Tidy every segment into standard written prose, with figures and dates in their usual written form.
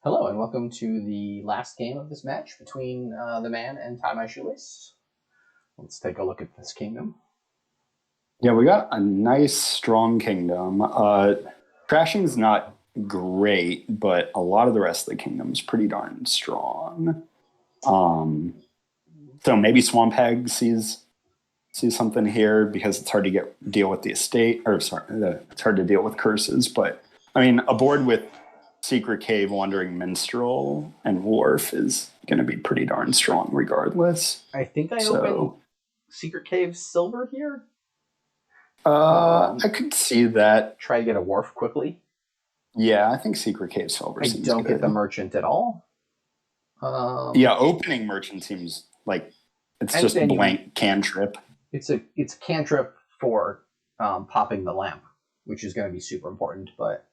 Hello and welcome to the last game of this match between the man and tiemyshoelace. Let's take a look at this kingdom. Yeah, we got a nice, strong kingdom. Crashing's not great, but a lot of the rest of the kingdom's pretty darn strong. So maybe Swamp Hag sees something here because it's hard to deal with the estate, or sorry, it's hard to deal with curses. But I mean, a board with Secret Cave, Wandering Minstrel, and Wharf is going to be pretty darn strong regardless. I think I opened Secret Cave Silver here. I could see that. Try to get a Wharf quickly. Yeah, I think Secret Cave Silver seems don't good. get the Merchant at all. Yeah, opening Merchant seems like it's just a blank cantrip. It's a cantrip for popping the lamp, which is going to be super important. But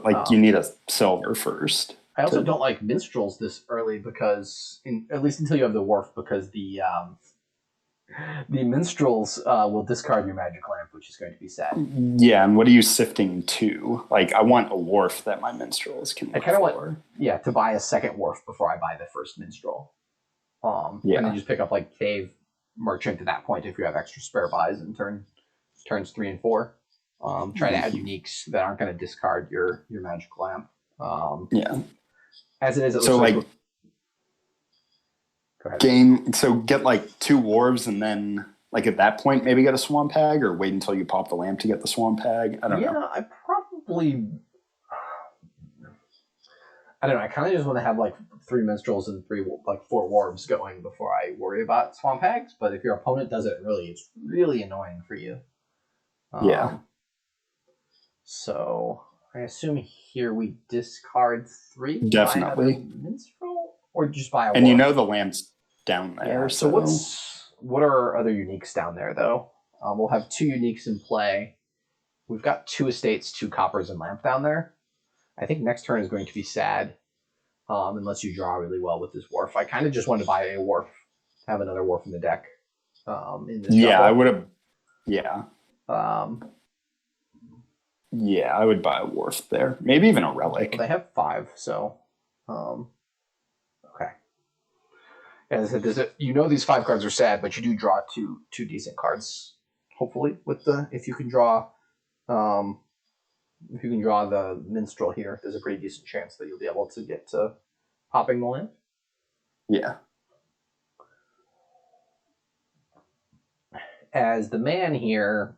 like you need a silver first. I also don't like minstrels this early because, at least until you have the Wharf, because the minstrels will discard your magic lamp, which is going to be sad. Yeah, and what are you sifting to? Like, I want a Wharf that my minstrels can. I kind of want, to buy a second Wharf before I buy the first minstrel. And then just pick up like Cave Merchant at that point if you have extra spare buys in turns 3 and 4. Try to add uniques that aren't going to discard your magic lamp. As it is, so like go ahead. Get like 2 Wharves and then like at that point maybe get a Swamp Hag, or wait until you pop the lamp to get the Swamp Hag. I don't know. Yeah, I don't know. I kind of just want to have like 3 minstrels and 4 Wharves going before I worry about Swamp Hags. But if your opponent does it early, it's really annoying for you. So I assume here we discard 3. Definitely. Minstrel, or just buy a Wharf. And you know the lamp's down there. Yeah, so what are our other uniques down there though? We'll have 2 uniques in play. We've got 2 estates, 2 coppers, and lamp down there. I think next turn is going to be sad, unless you draw really well with this Wharf. I kind of just want to buy a Wharf, have another Wharf in the deck. In this I would have. Yeah. I would buy a Wharf there. Maybe even a Relic. Well, they have 5, so okay. As I said, these 5 cards are sad, but you do draw two decent cards. Hopefully, if you can draw the Minstrel here, there's a pretty decent chance that you'll be able to get to popping the lamp. Yeah. As the man here,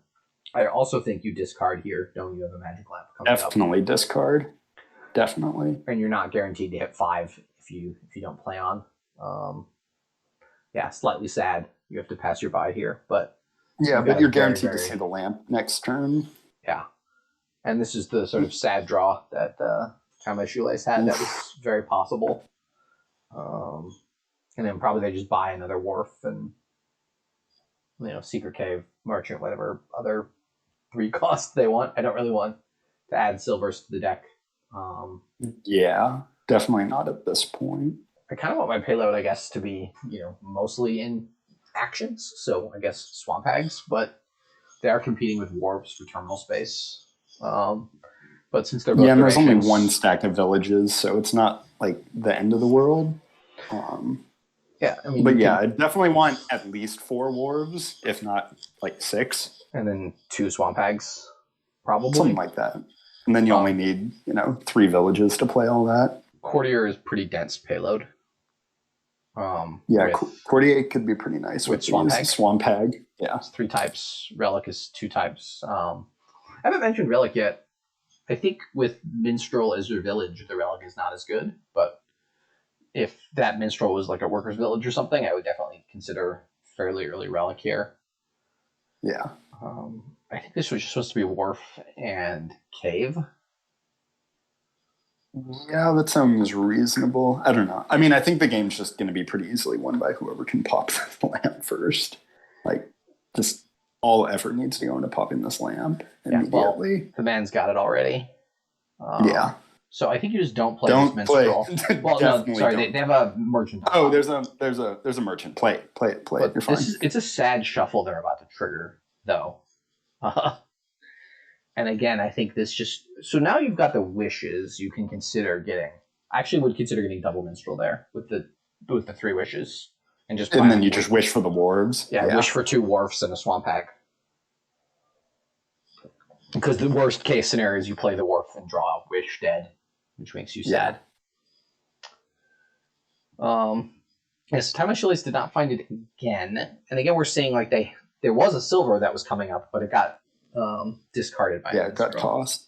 I also think you discard here, knowing you have a magic lamp coming Definitely up. Discard. Definitely. And you're not guaranteed to hit 5 if you don't play on. Slightly sad. You have to pass your buy here, but you're guaranteed to see the lamp next turn. Yeah. And this is the sort of sad draw that tiemyshoelace had. That was very possible. And then probably they just buy another Wharf and Secret Cave, Merchant, whatever other 3 costs they want. I don't really want to add silvers to the deck. Definitely not at this point. I kind of want my payload, I guess, to be mostly in actions. So I guess Swamp Hags, but they are competing with Wharves for terminal space. But since they're both and there's only 1 stack of villages, so it's not like the end of the world. I definitely want at least 4 Wharves, if not like 6. And then 2 Swamp Hags, probably. Something like that. And then you only need, 3 villages to play all that. Courtier is pretty dense payload. Courtier could be pretty nice with Swamp Hag. Swamp Hag. Yeah. It's 3 types. Relic is 2 types. I haven't mentioned Relic yet. I think with Minstrel as your village, the Relic is not as good, but if that Minstrel was like a worker's village or something, I would definitely consider fairly early Relic here. Yeah. I think this was just supposed to be Wharf and Cave. Yeah, that sounds reasonable. I don't know. I mean, I think the game's just going to be pretty easily won by whoever can pop the lamp first. Like, just all effort needs to go into popping this lamp immediately. Well, the man's got it already. So I think you just don't play this Minstrel. Well, no, sorry, they have a Merchant. Oh, there's a Merchant. Play it. You're fine. It's a sad shuffle they're about to trigger, though. And again, I think this just... So now you've got the wishes, you can consider getting I actually would consider getting double minstrel there with the 3 wishes. And then you just wish for the wharves. Yeah, wish for 2 wharfs and a swamp hag. Because the worst case scenario is you play the wharf and draw a wish dead, which makes you sad. Yes, Timeless Shoelace did not find it again. And again, we're seeing like there was a silver that was coming up, but it got discarded by it got tossed.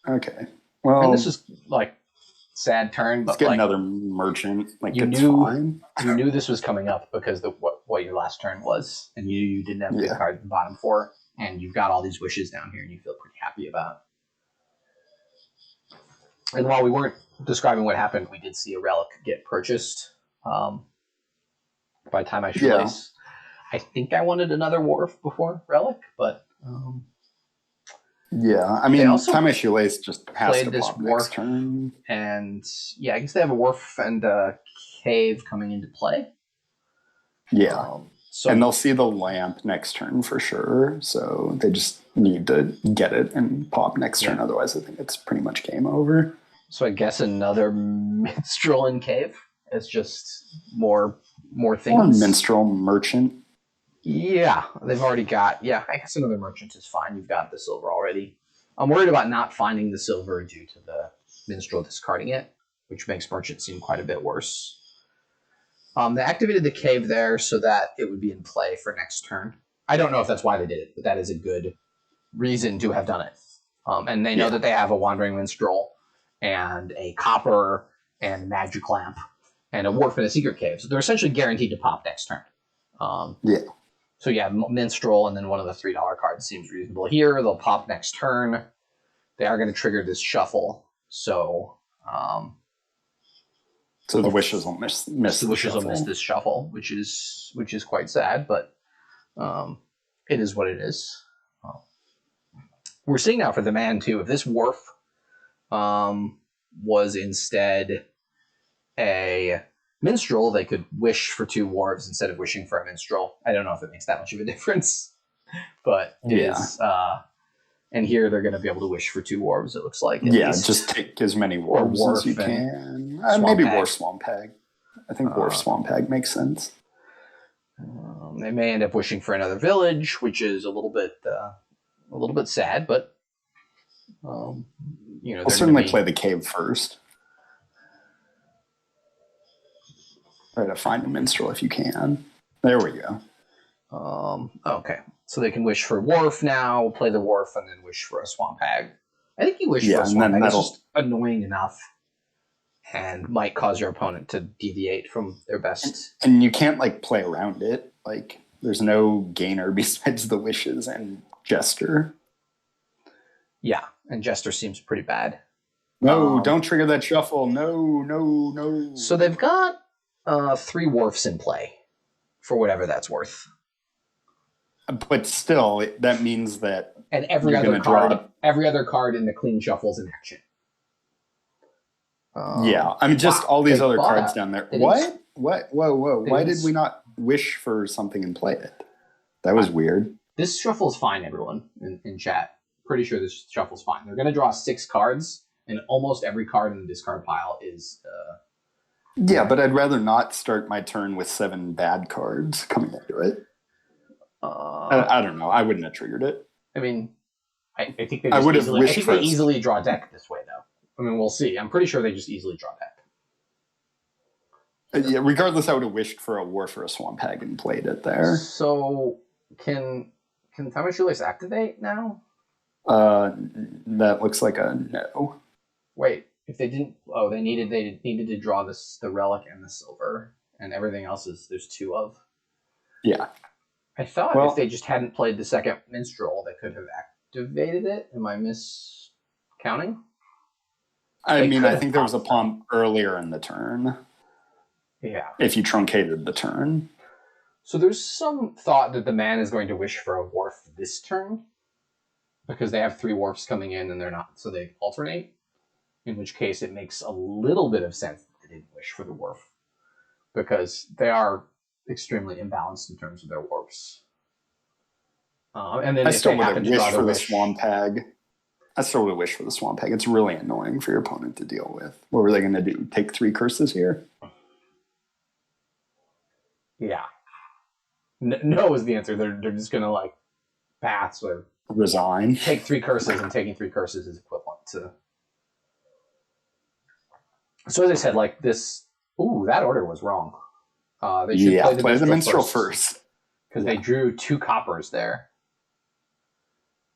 Okay. Well, and this is like sad turn, but let's get another merchant. Like you knew this was coming up because what your last turn was, and you didn't have the card in the bottom 4, and you've got all these wishes down here, and you feel pretty happy about. And while we weren't describing what happened, we did see a relic get purchased by Tiemyshoelace. Yeah. I think I wanted another wharf before relic, but I mean, Tiemyshoelace just has to this pop wharf next turn. And I guess they have a wharf and a cave coming into play. Yeah. And they'll see the lamp next turn for sure. So they just need to get it and pop next turn. Otherwise, I think it's pretty much game over. So I guess another minstrel and cave. It's just more things. Or minstrel merchant. Yeah, they've already got. Yeah, I guess another merchant is fine. You've got the silver already. I'm worried about not finding the silver due to the minstrel discarding it, which makes merchant seem quite a bit worse. They activated the cave there so that it would be in play for next turn. I don't know if that's why they did it, but that is a good reason to have done it. And they know that they have a wandering minstrel and a copper and magic lamp and a wharf and a secret cave. So they're essentially guaranteed to pop next turn. So minstrel and then one of the $3 cards seems reasonable here. They'll pop next turn. They are going to trigger this shuffle. So the wishes will miss the wishes will miss this shuffle, which is quite sad, but it is what it is. We're seeing now for the man too. If this wharf was instead a minstrel, they could wish for 2 wharves instead of wishing for a minstrel. I don't know if it makes that much of a difference, but it is. And here they're going to be able to wish for 2 wharves, it looks like. Just take as many wharves as you can. Maybe Wharf Swamp Hag. I think Wharf Swamp Hag makes sense. They may end up wishing for another village, which is a little bit sad, but I'll certainly play the cave first. Try to find a minstrel if you can. There we go. Okay. So they can wish for wharf now, play the wharf, and then wish for a swamp hag. I think you wish for a swamp hag. It's just annoying enough and might cause your opponent to deviate from their best. And you can't play around it. There's no gainer besides the wishes and Jester. Yeah, and Jester seems pretty bad. No, don't trigger that shuffle. No. So they've got 3 wharfs in play, for whatever that's worth. But still, that means that and every other card in the clean shuffle's in action. All these other cards down there. What? Whoa! Why did we not wish for something and play it? That was weird. This shuffle's fine, everyone in chat. Pretty sure this shuffle's fine. They're going to draw 6 cards, and almost every card in the discard pile is. But I'd rather not start my turn with 7 bad cards coming into it. I don't know. I wouldn't have triggered it. I mean, I think they easily draw deck this way, though. I mean, we'll see. I'm pretty sure they just easily draw deck. Regardless, I would have wished for a Wharf or a Swamp Hag and played it there. So, can Tiemyshoelace activate now? That looks like a no. Wait, if they didn't... Oh, they needed to draw the relic and the silver, and everything else there's 2 of. Yeah. I thought if they just hadn't played the second minstrel, they could have activated it. Am I miscounting? I think there was a pump earlier in the turn. Yeah. If you truncated the turn. So there's some thought that the man is going to wish for a wharf this turn, because they have 3 wharfs coming in and they're not, so they alternate. In which case it makes a little bit of sense that they didn't wish for the wharf, because they are extremely imbalanced in terms of their wharfs. And then I still would have wished for the Swamp Hag. I still would wish for the Swamp Hag. It's really annoying for your opponent to deal with. What were they going to do? Take 3 curses here? Yeah. No is the answer. They're just going to like pass or resign. Take 3 curses, and taking 3 curses is equivalent to. So as I said, like this. Ooh, that order was wrong. They should play the minstrel first. Because they drew 2 coppers there.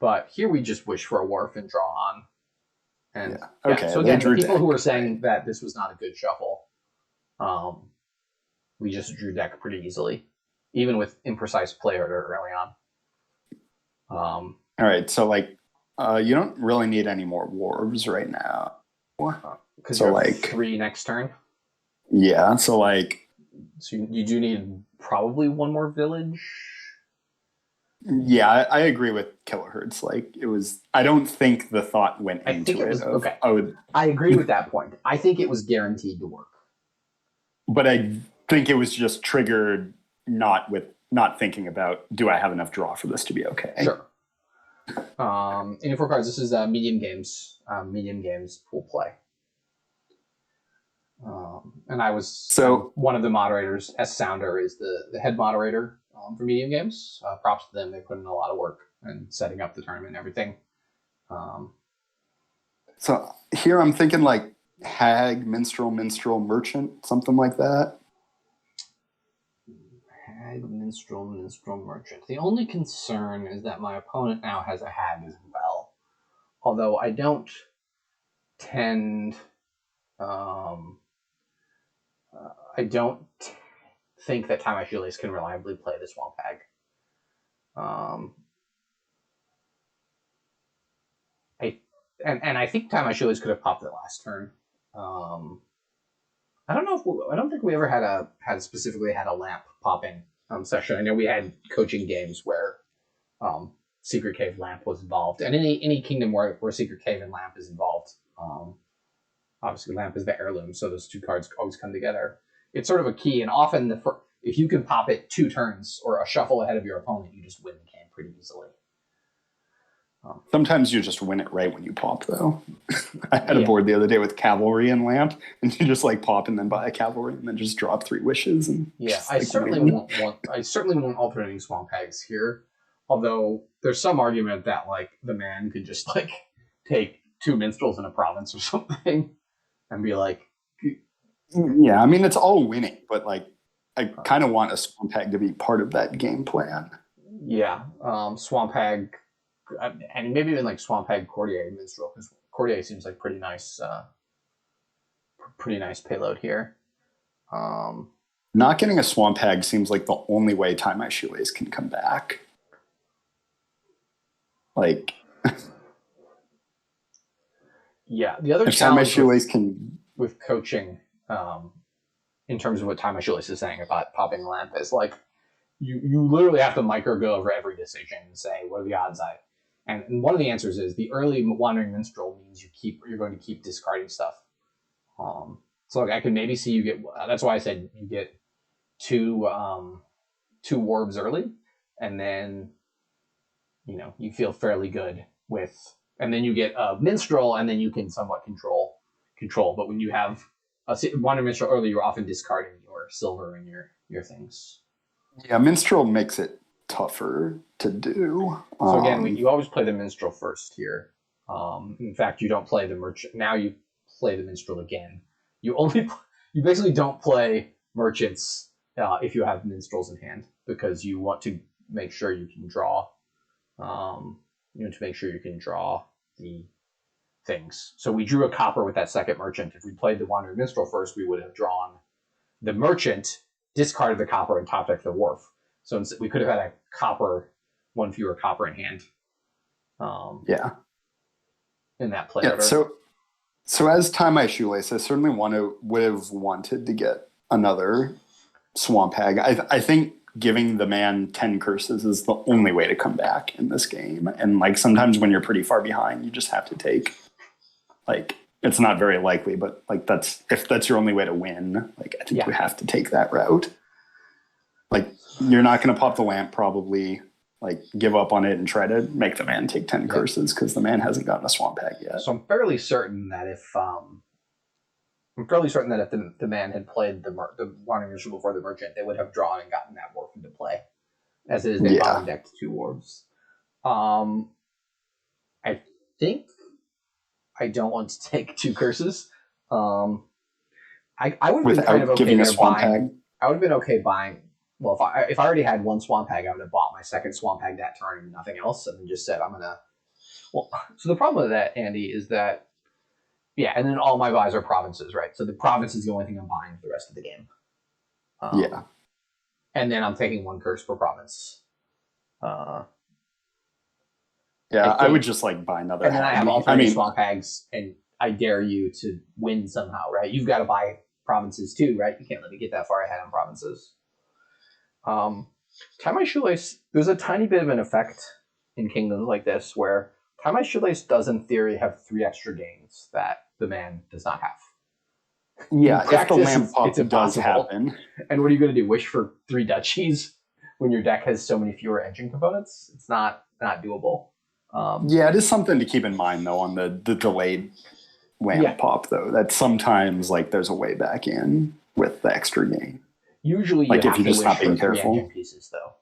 But here we just wish for a wharf and draw on. And okay. So again, the people who were saying that this was not a good shuffle, we just drew deck pretty easily, even with imprecise play order early on. All right, so like, you don't really need any more wharves right now. Because so you're 3 next turn. Yeah, so like. So you do need probably 1 more village. Yeah, I agree with Kilohertz. Like it was, I don't think the thought went into it. Okay. I agree with that point. I think it was guaranteed to work. But I think it was just triggered not thinking about, do I have enough draw for this to be okay? Sure. In 4 cards, this is medium games pool play. And I was one of the moderators. S Sounder is the head moderator for medium games. Props to them; they put in a lot of work and setting up the tournament and everything. So here I'm thinking like hag, minstrel, merchant, something like that. Hag, minstrel, merchant. The only concern is that my opponent now has a hag as well. Although I don't tend. I don't think that tiemyshoelace can reliably play the Swamp Hag. I think tiemyshoelace could have popped it last turn. I don't think we ever specifically had a lamp popping session. I know we had coaching games where Secret Cave lamp was involved, and any kingdom where Secret Cave and lamp is involved. Obviously, lamp is the heirloom, so those 2 cards always come together. It's sort of a key, and often if you can pop it 2 turns or a shuffle ahead of your opponent, you just win the game pretty easily. Sometimes you just win it right when you pop, though. I had a board the other day with cavalry and lamp, and you just like pop and then buy a cavalry and then just drop 3 wishes. And I certainly won't alternating Swamp Hags here. Although there's some argument that like the man could just like take 2 minstrels in a province or something and be like. Yeah, I mean it's all winning, but like I kind of want a Swamp Hag to be part of that game plan. Yeah, Swamp Hag. And maybe even like Swamp Hag, Courtier, Minstrel, because Courtier seems like pretty nice payload here. Not getting a Swamp Hag seems like the only way tiemyshoelace can come back. Like, yeah, the other challenge with coaching, in terms of what tiemyshoelace is saying about popping lamp, is like you literally have to micro go over every decision and say what are the odds and one of the answers is the early Wandering Minstrel means you're going to keep discarding stuff. So like I can maybe see you get. That's why I said you get 2 warbs early, and then you feel fairly good with, and then you get a Minstrel, and then you can somewhat control. But when you have a Wandering Minstrel early, you're often discarding your silver and your things. Yeah, Minstrel makes it tougher to do. So again, you always play the Minstrel first here. In fact, you don't play the merchant. Now you play the Minstrel again. You basically don't play merchants if you have minstrels in hand, because you want to make sure you can draw. You want to make sure you can draw the things. So we drew a copper with that second merchant. If we played the Wandering Minstrel first, we would have drawn the merchant, discarded the copper, and top decked the wharf. So we could have had a copper, 1 fewer copper in hand. In that play order. So as tiemyshoelace, I certainly would have wanted to get another Swamp Hag. I think giving the man 10 curses is the only way to come back in this game. And like sometimes when you're pretty far behind, you just have to take, like, it's not very likely, but like if that's your only way to win, like I think you have to take that route. Like you're not going to pop the lamp probably. like give up on it and try to make the man take 10 Yeah. curses because the man hasn't gotten a swamp hag yet. So I'm fairly certain that if the man had played the Wandering Minstrel before the Merchant, they would have drawn and gotten that Wharf into play. As it is, they bottom decked 2 Wharves. I think I don't want to take 2 curses. I would have been kind of okay giving a there swamp buying. hag. I would have been okay buying. Well, if I already had 1 swamp hag, I would have bought my 2nd swamp hag that turn and nothing else, and then just said I'm gonna. Well, so the problem with that, Andy, is that and then all my buys are provinces, right? So the province is the only thing I'm buying for the rest of the game. And then I'm taking 1 curse per province. I would just like buy another. And then I have alternative swamp hags, and I dare you to win somehow, right? You've got to buy provinces too, right? You can't let me get that far ahead on provinces. Tie My Shoelace, there's a tiny bit of an effect in kingdoms like this where Tie My Shoelace does in theory have 3 extra gains that the man does not have. Yeah, if the lamp pop does happen. And what are you going to do? Wish for 3 duchies when your deck has so many fewer engine components? It's not doable. It is something to keep in mind though on the delayed lamp pop though. That sometimes like there's a way back in with the extra gain. Usually, you have to wish for 3 engine pieces though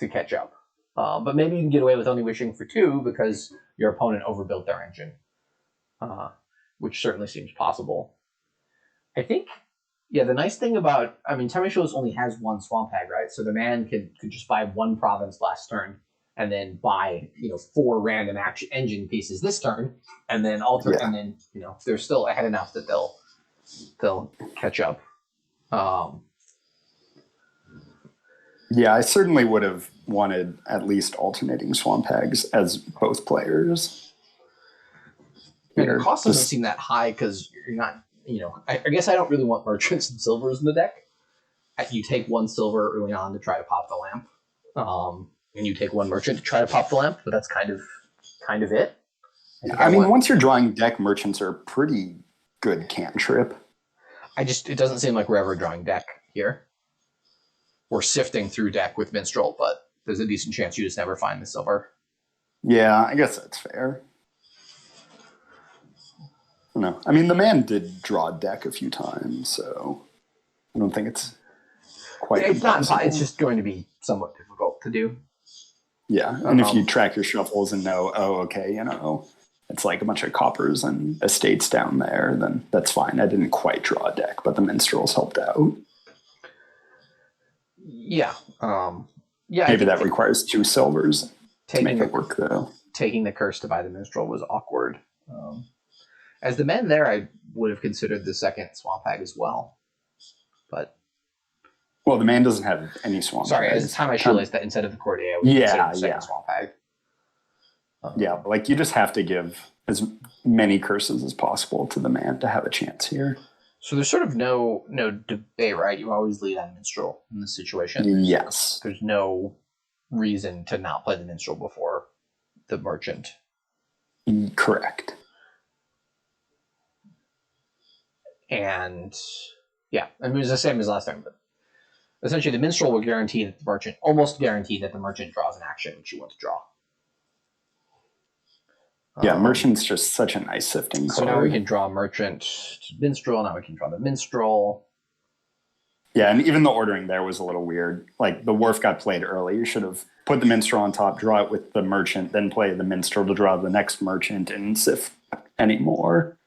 to catch up. But maybe you can get away with only wishing for 2 because your opponent overbuilt their engine, which certainly seems possible. I think, the nice thing about, Tie My Shoelace only has 1 swamp hag, right? So the man could just buy 1 province last turn, and then buy 4 random engine pieces this turn, and then and then they're still ahead enough that they'll catch up. I certainly would have wanted at least alternating swamp hags as both players. And your cost doesn't seem that high because you're not. I guess I don't really want merchants and silvers in the deck. You take 1 silver early on to try to pop the lamp, and you take 1 merchant to try to pop the lamp. But that's kind of it. Once you're drawing deck, merchants are a pretty good cantrip. It doesn't seem like we're ever drawing deck here. We're sifting through deck with Minstrel, but there's a decent chance you just never find the silver. Yeah, I guess that's fair. No, the man did draw deck a few times, so I don't think it's quite. It's not. It's just going to be somewhat difficult to do. Yeah, and if you track your shuffles and know, it's like a bunch of coppers and estates down there, then that's fine. I didn't quite draw a deck, but the minstrels helped out. Yeah. Maybe that requires 2 silvers to make it work, though. Taking the curse to buy the minstrel was awkward. As the man there, I would have considered the 2nd swamp hag as well. But the man doesn't have any swamp hags. Sorry, as Tie My Shoelace that instead of the courtier, I would consider the 2nd swamp hag. You just have to give as many curses as possible to the man to have a chance here. So there's sort of no debate, right? You always lead on minstrel in this situation. Yes. There's no reason to not play the minstrel before the merchant. Correct. And it was the same as last time, but essentially the minstrel will guarantee that almost guarantee that the merchant draws an action which you want to draw. Merchant's just such a nice sifting card. So now we can draw merchant to minstrel, now we can draw the minstrel. Yeah, and even the ordering there was a little weird. Like the wharf got played early. You should have put the minstrel on top, draw it with the merchant, then play the minstrel to draw the next merchant and sift anymore.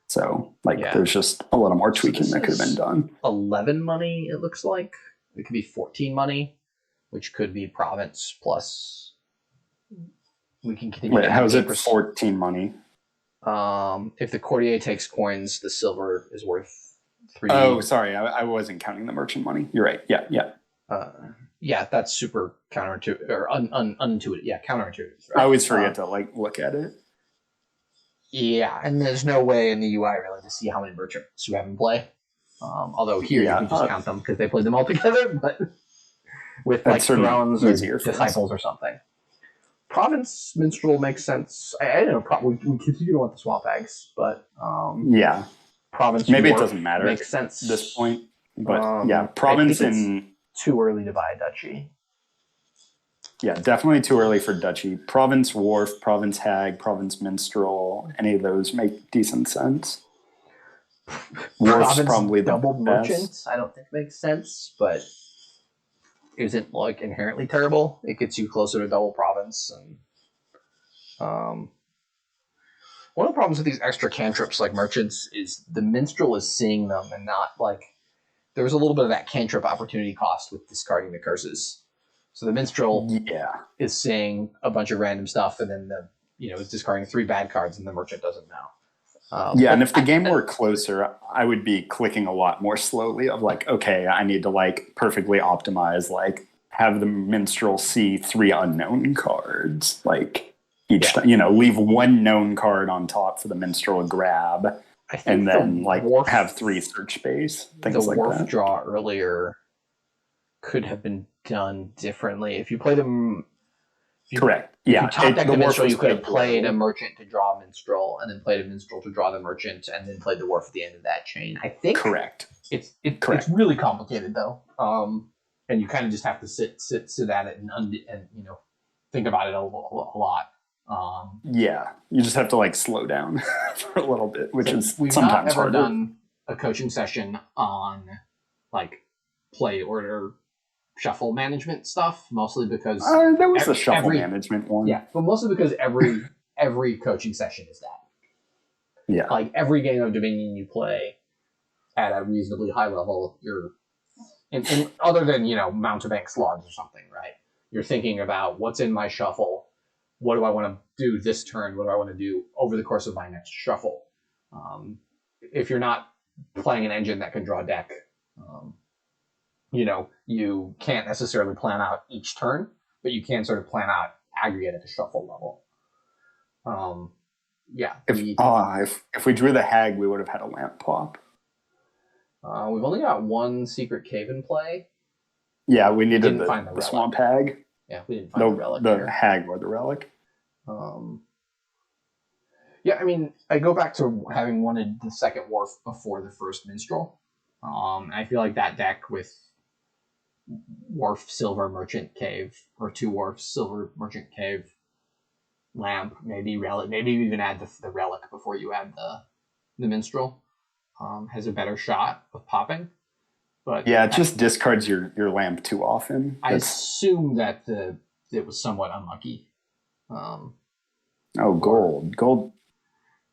So, there's just a little more tweaking that could have been done. 11 money, it looks like. It could be 14 money, which could be province plus. We can continue. Wait, how is it 14 money? If the courtier takes coins, the silver is worth 3. Oh, sorry, I wasn't counting the merchant money. You're right. Yeah. That's super counterintuitive or unintuitive. Yeah, counterintuitive. Right? I always forget to look at it. Yeah, and there's no way in the UI really to see how many merchants you have in play. Although here you can just count them because they played them all together, but with thrones or disciples or something. Province minstrel makes sense. I don't know. We continue to want the swamp hags, but province maybe it doesn't matter. Makes sense at this point. But province in too early to buy a duchy. Yeah, definitely too early for Duchy. Province Wharf, Province Hag, Province Minstrel, any of those make decent sense. Wharf's Province probably the double best. merchant, I don't think makes sense, but isn't like inherently terrible. It gets you closer to double province, and one of the problems with these extra cantrips like merchants is the minstrel is seeing them and not like there's a little bit of that cantrip opportunity cost with discarding the curses. So the minstrel Yeah. is seeing a bunch of random stuff, and then is discarding 3 bad cards, and the merchant doesn't know. Yeah, and if the game were closer, I would be clicking a lot more slowly of like, okay, I need to like perfectly optimize, like have the minstrel see 3 unknown cards, like each time, leave 1 known card on top for the minstrel to grab, and then like have 3 search space, things like Wharf that. draw earlier could have been done differently. If you play them, Correct. If Yeah, you top deck the minstrel, you could have played early. a merchant to draw a minstrel, and then played a minstrel to draw the merchant, and then played the wharf at the end of that chain. I think correct. It's really complicated though, and you kind of just have to sit at it and think about it a lot. Yeah, you just have to like slow down for a little bit, which is we've sometimes not ever harder. done a coaching session on like play order shuffle management stuff, mostly because there was a shuffle management one. Yeah, but mostly because every coaching session is that. Yeah, like every game of Dominion you play at a reasonably high level, you're in other than mountebank slogs or something, right? You're thinking about what's in my shuffle. What do I want to do this turn? What do I want to do over the course of my next shuffle? If you're not playing an engine that can draw deck, you can't necessarily plan out each turn, but you can sort of plan out aggregate at the shuffle level. Yeah. If we drew the hag, we would have had a lamp pop. We've only got 1 secret cave in play. Yeah, we needed the swamp hag. Yeah, we didn't find the relic. The hag or the relic. Yeah, I mean, I go back to having wanted the second wharf before the first minstrel. I feel like that deck with wharf silver merchant cave or 2 wharfs silver merchant cave lamp, maybe relic, maybe even add the relic before you add the minstrel, has a better shot of popping. But yeah, it just discards your lamp too often. I assume that it was somewhat unlucky. Gold.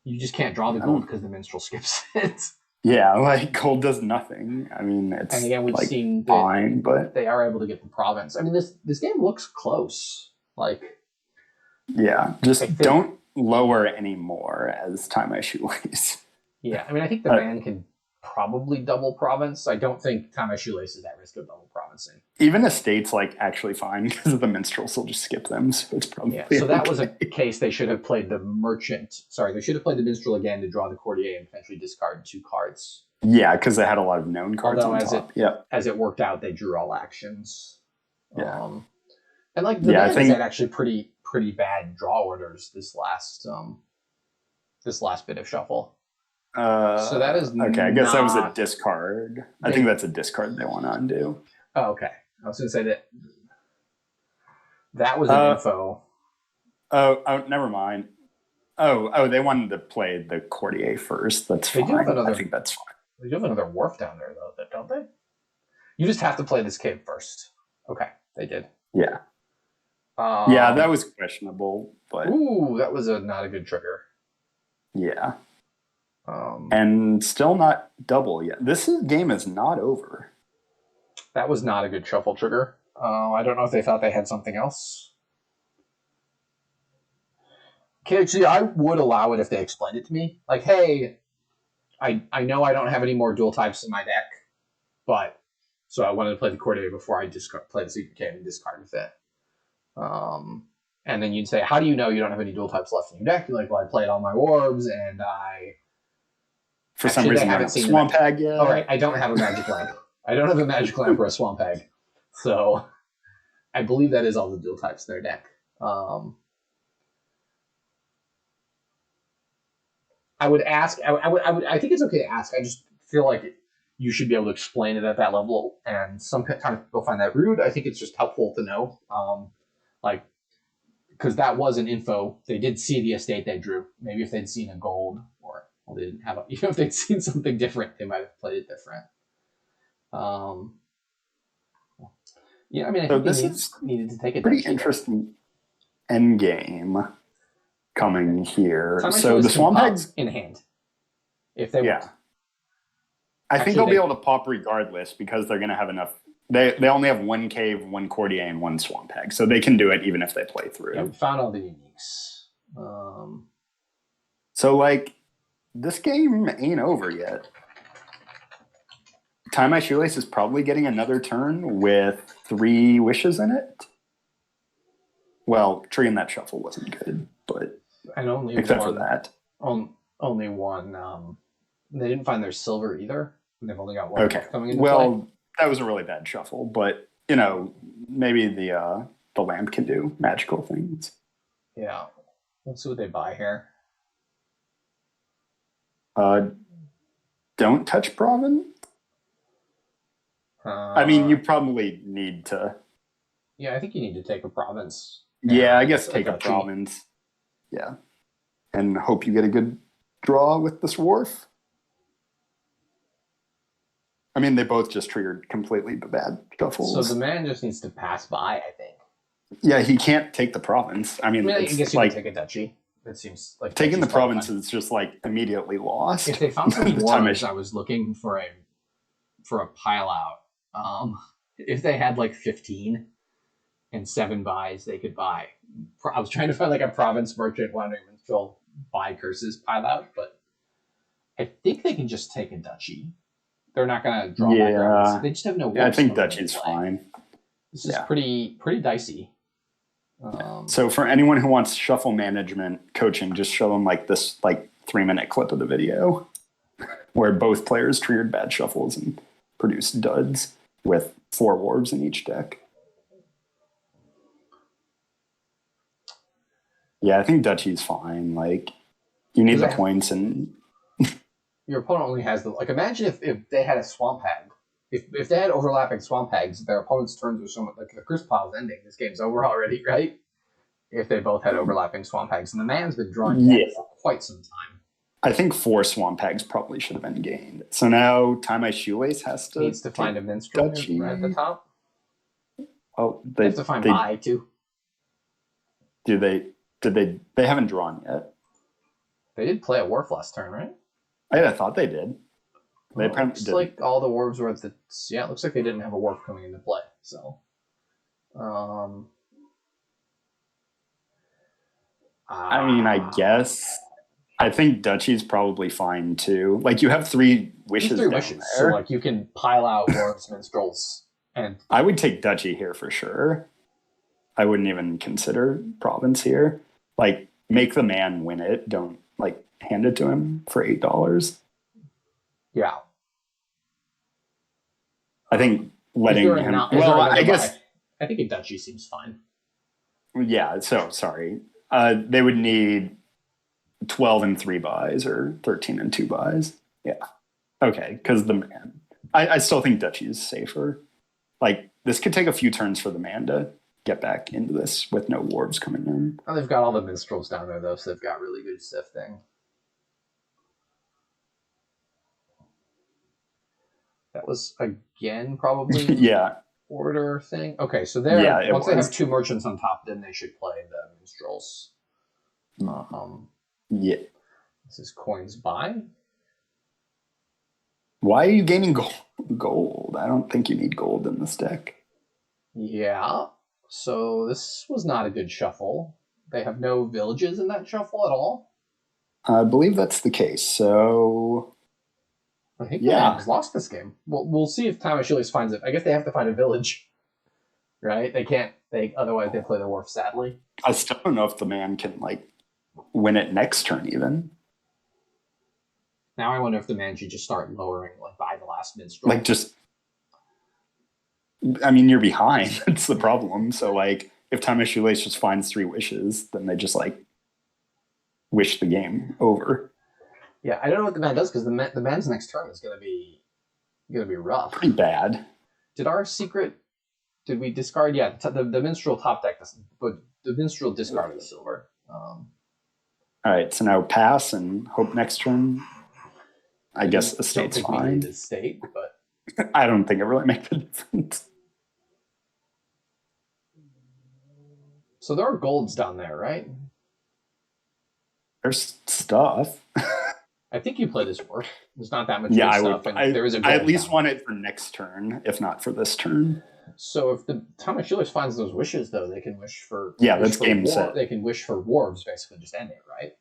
You just can't draw the gold because the minstrel skips it. Yeah, like gold does nothing. I mean, it's and again we've like seen fine, but they are able to get the province. I mean, this game looks close. Like, yeah, just don't lower anymore as Tie My Shoelace. Yeah, I mean, I think the man can probably double province. I don't think Tie My Shoelace is at risk of double provincing. Even estates like actually fine because the minstrels will just skip them, so it's probably So that was a case they should have played the merchant. Sorry, they should have played the minstrel again to draw the courtier and potentially discard 2 cards. Yeah, because they had a lot of known cards on top. As it worked out, they drew all actions. Yeah, and like the man has had actually pretty bad draw orders this last bit of shuffle. So that is okay. I guess that was a discard. I think that's a discard they want to undo. Oh, okay. I was going to say that was an info. Oh, never mind. Oh, they wanted to play the courtier first. That's fine. I think that's fine. They do have another wharf down there, though, don't they? You just have to play this cave first. Okay, they did. Yeah. Yeah, that was questionable, but that was not a good trigger. Yeah. And still not double yet. This game is not over. That was not a good shuffle trigger. I don't know if they thought they had something else. KHC, I would allow it if they explained it to me. Like, hey, I know I don't have any more dual types in my deck, but so I wanted to play the courtier before I play the secret cave and discard with it. And then you'd say, how do you know you don't have any dual types left in your deck? You're like, well, I played all my orbs and for some reason, I haven't seen Swamp Hag yet. All right, I don't have a magic lamp. I don't have a magic lamp or a Swamp Hag. So I believe that is all the dual types in their deck. I would ask. I think it's okay to ask. I just feel like you should be able to explain it at that level. And sometimes people find that rude. I think it's just helpful to know. Like, because that was an info. They did see the estate they drew. Maybe if they'd seen a gold, or well, they didn't have a, if they'd seen something different, they might have played it different. Yeah, I mean, I So think they this is needed to take a pretty duchy interesting end game coming here. there. So the Swamp Hags, in hand, if they want. I think they'll be able to pop regardless because they're going to have enough. They only have one cave, one Courtier, and one Swamp Hag, so they can do it even if they play through. Yeah, we found all the uniques. So, like, this game ain't over yet. Tie My Shoelace is probably getting another turn with 3 wishes in it. Well, Tree in that shuffle wasn't good, but and only except for that. Only one. They didn't find their silver either. They've only got one coming into play. That was a really bad shuffle, but maybe the lamp can do magical things. Yeah, let's see what they buy here. Don't touch Province. I mean, you probably need to. Yeah, I think you need to take a province. Yeah, I guess take a province. Yeah, and hope you get a good draw with this Wharf. I mean, they both just triggered completely bad shuffles. So the man just needs to pass by, I think. Yeah, he can't take the province. I mean, I guess you can take a duchy. It seems like taking the province is just like immediately lost. If they found some dwarves, I was looking for a pile out. If they had like 15 and 7 buys, they could buy. I was trying to find like a province merchant wandering minstrel buy curses pile out, but I think they can just take a duchy. They're not going to draw back rounds. They just have no. Yeah, I think duchy's fine. This is pretty dicey. So for anyone who wants shuffle management coaching, just show them like this 3-minute clip of the video where both players triggered bad shuffles and produced duds with 4 warbs in each deck. Yeah, I think duchy's fine. Like, you need the points, and your opponent only has imagine if they had a Swamp Hag. If they had overlapping Swamp Hags, their opponent's turns were so much like the Curse Pile's ending. This game's over already, right? If they both had overlapping Swamp Hags, and the man's been drawing for quite some time. I think 4 Swamp Hags probably should have been gained. So now Tie My Shoelace needs to find a minstrel right at the top. Oh, they have to find buy too. Do they? They haven't drawn yet. They did play a Wharf last turn, right? I thought they did. They apparently didn't. Like all the Wharves were at the. Yeah, it looks like they didn't have a Wharf coming into play. So, I mean, I guess. I think duchy's probably fine too. Like, you have 3 wishes. There. So like you can pile out Wharves, minstrels, and I would take duchy here for sure. I wouldn't even consider province here. Like, make the man win it. Don't hand it to him for $8. Yeah. I think letting him. I guess. I think a duchy seems fine. Yeah. So sorry. They would need 12 and 3 buys or 13 and 2 buys. Yeah. Okay. Because the man. I still think duchy is safer. Like, this could take a few turns for the man to get back into this with no warbs coming in. Oh, they've got all the minstrels down there though, so they've got really good sifting. That was again probably order thing. Okay, so they're once they have 2 merchants on top, then they should play the minstrels. This is coins buy. Why are you gaining gold? I don't think you need gold in this deck. Yeah. So this was not a good shuffle. They have no villages in that shuffle at all. I believe that's the case. So I think the man has lost this game. We'll see if Tie My Shoelace finds it. I guess they have to find a village, right? They can't. Otherwise they play the Wharf. Sadly, I still don't know if the man can win it next turn even. Now I wonder if the man should just start lowering by the last minstrel. I mean, you're behind. That's the problem. So if Tie My Shoelace just finds 3 wishes, then they just wish the game over. Yeah, I don't know what the man does because the man's next turn is gonna be rough. Pretty bad. Did our secret did we discard? Yeah, the minstrel top deck, but the minstrel discarded the silver. All right, so now pass and hope next turn. I guess estate's fine. Estate, but I don't think it really makes a difference. So there are golds down there, right? There's stuff. I think you play this war. There's not that much stuff. There is a I at least want it for next turn, if not for this turn. So if the tiemyshoelace finds those wishes, though, they can wish for that's game set. They can wish for wharves, basically, just end it, right?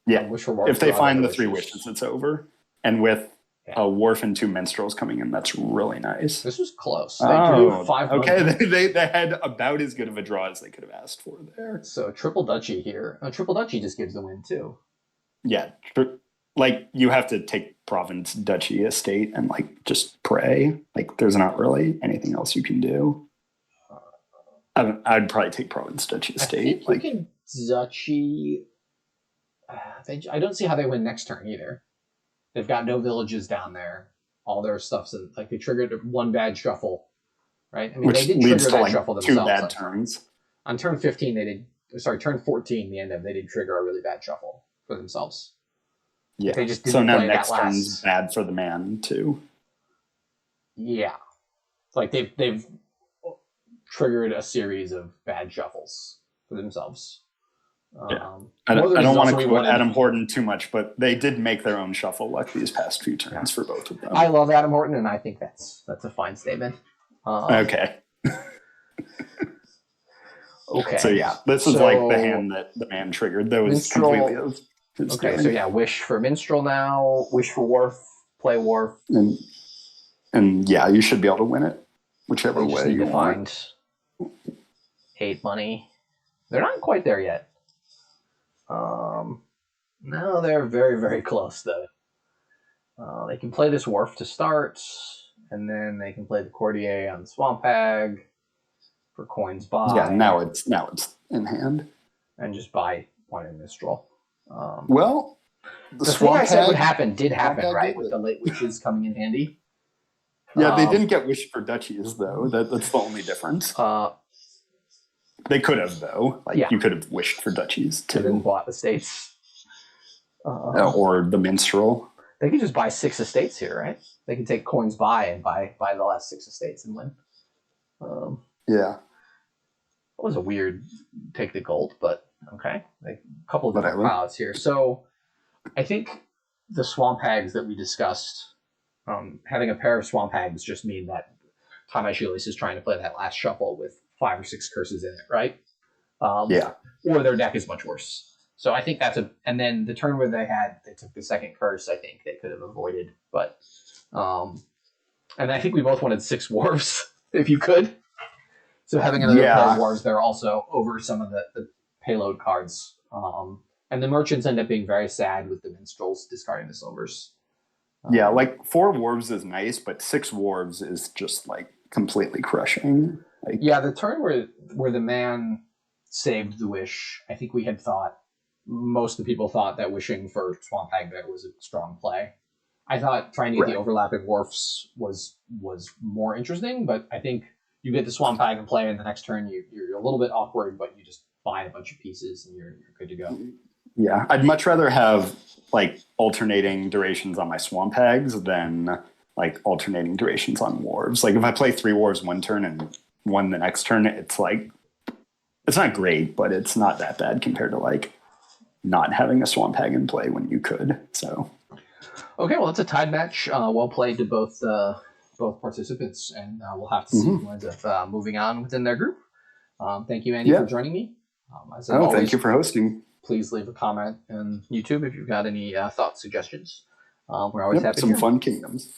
Yeah. Wish for if they find the 3 wishes, it's over. And with a wharf and 2 minstrels coming in, that's really nice. This was close. They drew 5 okay, they had about as good of a draw as they could have asked for there. So triple duchy here. Triple duchy just gives the win too. Yeah, like you have to take province, duchy, estate, and like just pray. Like there's not really anything else you can do. I'd probably take province, duchy, estate. I think you can duchy. I don't see how they win next turn either. They've got no villages down there. All their stuff's in, like they triggered 1 bad shuffle, right? I mean, which they did leads trigger to that shuffle themselves. 2 bad turns. On turn 15, they did. Sorry, turn 14, the end of they did trigger a really bad shuffle for themselves. Yeah. They just so now next turn's bad for the man too. Yeah, like they've triggered a series of bad shuffles for themselves. Yeah. I don't want to quote Adam Horton too much, but they did make their own shuffle luck these past few turns for both of them. I love Adam Horton, and I think that's a fine statement. Okay. Okay. So yeah, this is like the hand that the man triggered. That was completely his okay. doing. So yeah, wish for minstrel now. Wish for wharf. Play wharf. And yeah, you should be able to win it, whichever way you want. Find 8 money. They're not quite there yet. No, they're very, very close though. They can play this wharf to start, and then they can play the courtier on the swamp hag for coins buy. Yeah, now it's in hand, and just buy 1 in minstrel. Well, the thing I said would happen did happen, right? With the late wishes coming in handy. Yeah, they didn't get wish for duchies though. That's the only difference. They could have though. You could have wished for duchies too. And then bought estates. Or the minstrel. They could just buy 6 estates here, right? They could take coins buy and buy the last 6 estates and win. Yeah. It was a weird take the gold, but okay. A couple of different pilots here. So I think the swamp hags that we discussed, having a pair of swamp hags just mean that tiemyshoelace is trying to play that last shuffle with 5 or 6 curses in it, right? Or their deck is much worse. So I think and then the turn where they took the second curse, I think they could have avoided, but, and I think we both wanted 6 wharves, if you could. So having another pair of wharves, they're also over some of the payload cards. And the merchants end up being very sad with the minstrels discarding the silvers. Yeah, like 4 wharves is nice, but 6 wharves is just like completely crushing. Like, yeah, the turn where the man saved the wish, I think we had thought, most of the people thought that wishing for Swamp Hag there was a strong play. I thought trying to get the overlapping wharfs was more interesting, but I think you get the Swamp Hag in play, and the next turn you're a little bit awkward, but you just buy a bunch of pieces and you're good to go. Yeah, I'd much rather have like alternating durations on my Swamp Hags than like alternating durations on wharves. Like if I play 3 wharves one turn and 1 the next turn, it's like it's not great, but it's not that bad compared to like not having a Swamp Hag in play when you could. So okay, well, it's a tied match. Well played to both participants, and we'll have to see who ends up moving on within their group. Thank you, Andy, for joining me. As always, thank you for hosting. Please leave a comment on YouTube if you've got any thoughts, suggestions. We're always happy. Some fun kingdoms.